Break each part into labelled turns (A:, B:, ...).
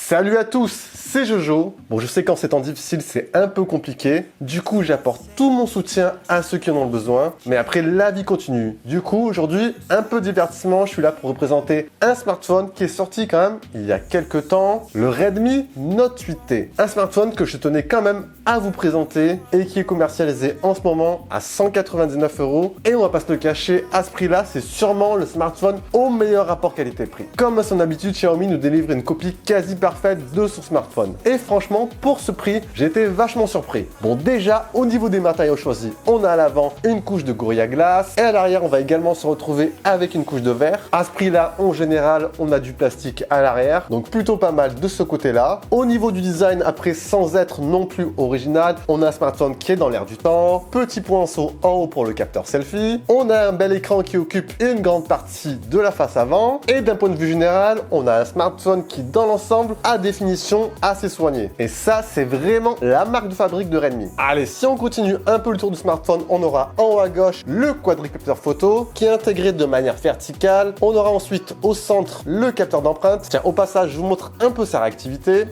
A: Salut à tous, c'est Jojo. Bon, je sais qu'en ces temps difficiles, c'est un peu compliqué. Du coup, j'apporte tout mon soutien à ceux qui en ont le besoin. Mais après, la vie continue. Du coup, aujourd'hui, un peu de divertissement. Je suis là pour représenter un smartphone qui est sorti quand même il y a quelques temps. Le Redmi Note 8T. Un smartphone que je tenais quand même à vous présenter et qui est commercialisé en ce moment à 199 €. Et on va pas se le cacher, à ce prix-là, c'est sûrement le smartphone au meilleur rapport qualité-prix. Comme à son habitude, Xiaomi nous délivre une copie quasi parfaite de son smartphone. Et franchement, pour ce prix, j'ai été vachement surpris. Bon, déjà, au niveau des matériaux choisis, on a à l'avant une couche de Gorilla Glass et à l'arrière, on va également se retrouver avec une couche de verre. À ce prix-là, en général, on a du plastique à l'arrière, donc plutôt pas mal de ce côté-là. Au niveau du design, après, sans être non plus original, on a un smartphone qui est dans l'air du temps, petit poinçon en haut pour le capteur selfie, on a un bel écran qui occupe une grande partie de la face avant, et d'un point de vue général, on a un smartphone qui, dans l'ensemble, a des finitions assez soignées. Et ça, c'est vraiment la marque de fabrique de Redmi. Allez, si on continue un peu le tour du smartphone, on aura en haut à gauche le quadricapteur photo qui est intégré de manière verticale. On aura ensuite au centre le capteur d'empreinte. Tiens, au passage, je vous montre un peu sa réactivité.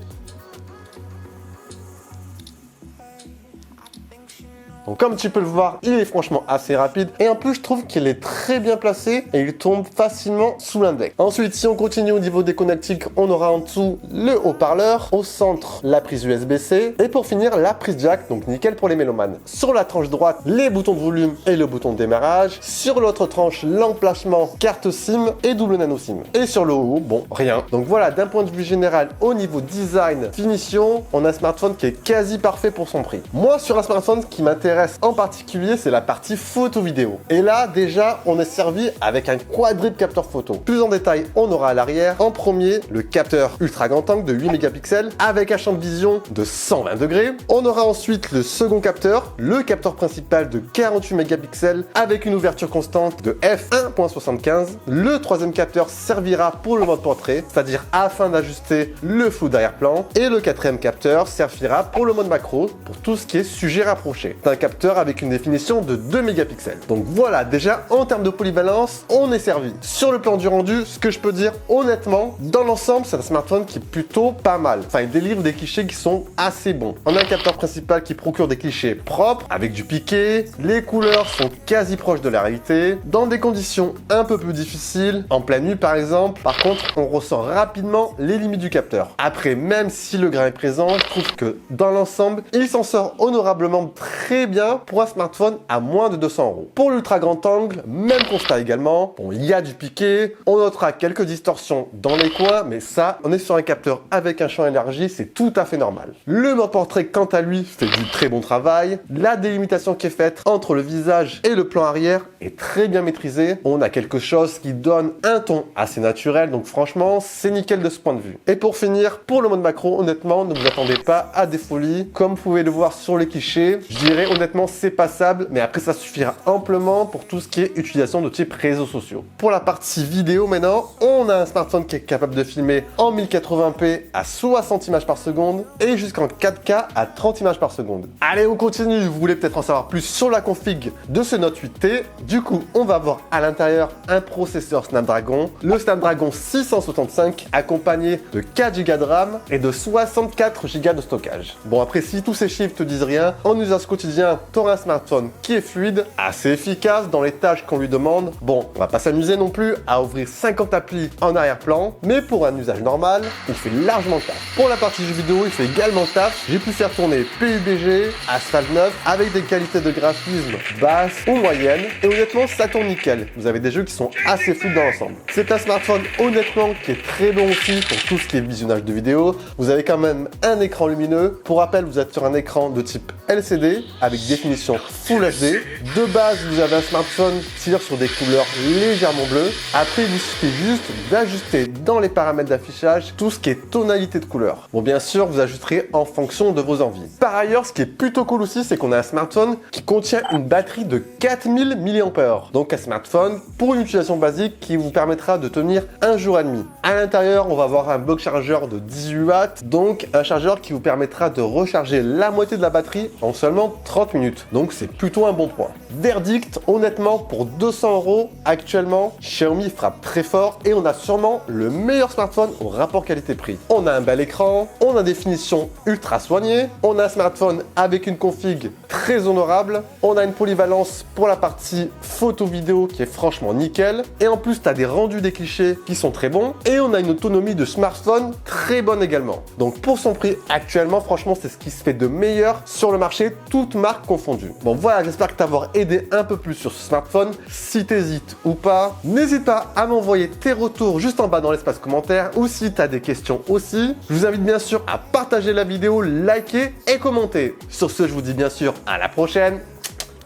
A: Donc comme tu peux le voir, il est franchement assez rapide et en plus je trouve qu'il est très bien placé et il tombe facilement sous l'index. Ensuite, si on continue au niveau des connectiques, on aura en dessous le haut-parleur, au centre la prise USB-C et pour finir la prise jack, donc nickel pour les mélomanes. Sur la tranche droite, les boutons de volume et le bouton de démarrage. Sur l'autre tranche, l'emplacement carte SIM et double nano SIM. Et sur le haut, bon, rien. Donc voilà, d'un point de vue général, au niveau design, finition, on a un smartphone qui est quasi parfait pour son prix. Moi, sur un smartphone qui m'intéresse en particulier, c'est la partie photo vidéo. Et là, déjà, on est servi avec un quadruple capteur photo. Plus en détail, on aura à l'arrière, en premier, le capteur ultra grand angle de 8 mégapixels avec un champ de vision de 120 degrés. On aura ensuite le second capteur, le capteur principal de 48 mégapixels avec une ouverture constante de f1.75. Le troisième capteur servira pour le mode portrait, c'est-à-dire afin d'ajuster le flou d'arrière-plan. Et le quatrième capteur servira pour le mode macro, pour tout ce qui est sujet rapproché. C'est un capteur avec une définition de 2 mégapixels. Donc voilà, déjà en termes de polyvalence, on est servi. Sur le plan du rendu, ce que je peux dire honnêtement, dans l'ensemble, c'est un smartphone qui est plutôt pas mal. Enfin, il délivre des clichés qui sont assez bons. On a un capteur principal qui procure des clichés propres, avec du piqué. Les couleurs sont quasi proches de la réalité. Dans des conditions un peu plus difficiles, en pleine nuit par exemple, par contre, on ressent rapidement les limites du capteur. Après, même si le grain est présent, je trouve que dans l'ensemble, il s'en sort honorablement très bien pour un smartphone à moins de 200 €. Pour l'ultra grand angle, même constat également. Bon, il y a du piqué, on notera quelques distorsions dans les coins, mais ça, on est sur un capteur avec un champ élargi, c'est tout à fait normal. Le mode portrait, quant à lui, fait du très bon travail. La délimitation qui est faite entre le visage et le plan arrière est très bien maîtrisée. On a quelque chose qui donne un ton assez naturel, donc franchement, c'est nickel de ce point de vue. Et pour finir, pour le mode macro, honnêtement, ne vous attendez pas à des folies. Comme vous pouvez le voir sur les clichés, je dirais honnêtement, c'est passable, mais après ça suffira amplement pour tout ce qui est utilisation de type réseaux sociaux. Pour la partie vidéo maintenant, on a un smartphone qui est capable de filmer en 1080p à 60 images par seconde et jusqu'en 4K à 30 images par seconde. Allez, on continue, vous voulez peut-être en savoir plus sur la config de ce Note 8T. Du coup, on va voir à l'intérieur un processeur Snapdragon, le Snapdragon 665 accompagné de 4 Go de RAM et de 64 Go de stockage. Bon, après, si tous ces chiffres te disent rien, en usage quotidien, tu auras un smartphone qui est fluide, assez efficace dans les tâches qu'on lui demande. Bon, on va pas s'amuser non plus à ouvrir 50 applis en arrière-plan, mais pour un usage normal, il fait largement le taf. Pour la partie jeux vidéo, il fait également le taf. J'ai pu faire tourner PUBG, Asphalt 9 avec des qualités de graphisme basses ou moyennes, et honnêtement, ça tourne nickel. Vous avez des jeux qui sont assez fluides dans l'ensemble. C'est un smartphone honnêtement qui est très bon aussi pour tout ce qui est visionnage de vidéos. Vous avez quand même un écran lumineux. Pour rappel, vous êtes sur un écran de type LCD avec définition Full HD. De base, vous avez un smartphone qui tire sur des couleurs légèrement bleues. Après, il vous suffit juste d'ajuster dans les paramètres d'affichage tout ce qui est tonalité de couleur. Bon, bien sûr, vous ajusterez en fonction de vos envies. Par ailleurs, ce qui est plutôt cool aussi, c'est qu'on a un smartphone qui contient une batterie de 4000 mAh. Donc un smartphone pour une utilisation basique qui vous permettra de tenir un jour et demi. À l'intérieur, on va avoir un bloc chargeur de 18 watts, donc un chargeur qui vous permettra de recharger la moitié de la batterie en seulement 30 30 minutes. Donc c'est plutôt un bon point. Verdict, honnêtement, pour 200 €, actuellement, Xiaomi frappe très fort et on a sûrement le meilleur smartphone au rapport qualité-prix. On a un bel écran, on a des finitions ultra soignées, on a un smartphone avec une config très honorable, on a une polyvalence pour la partie photo-vidéo qui est franchement nickel, et en plus tu as des rendus des clichés qui sont très bons, et on a une autonomie de smartphone très bonne également. Donc pour son prix actuellement, franchement c'est ce qui se fait de meilleur sur le marché, toutes marques confondues. Bon voilà, j'espère t'avoir aidé un peu plus sur ce smartphone. Si t'hésites ou pas, n'hésite pas à m'envoyer tes retours juste en bas dans l'espace commentaire, ou si tu as des questions aussi. Je vous invite bien sûr à partager la vidéo, liker et commenter. Sur ce, je vous dis bien sûr à la prochaine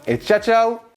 A: et ciao ciao.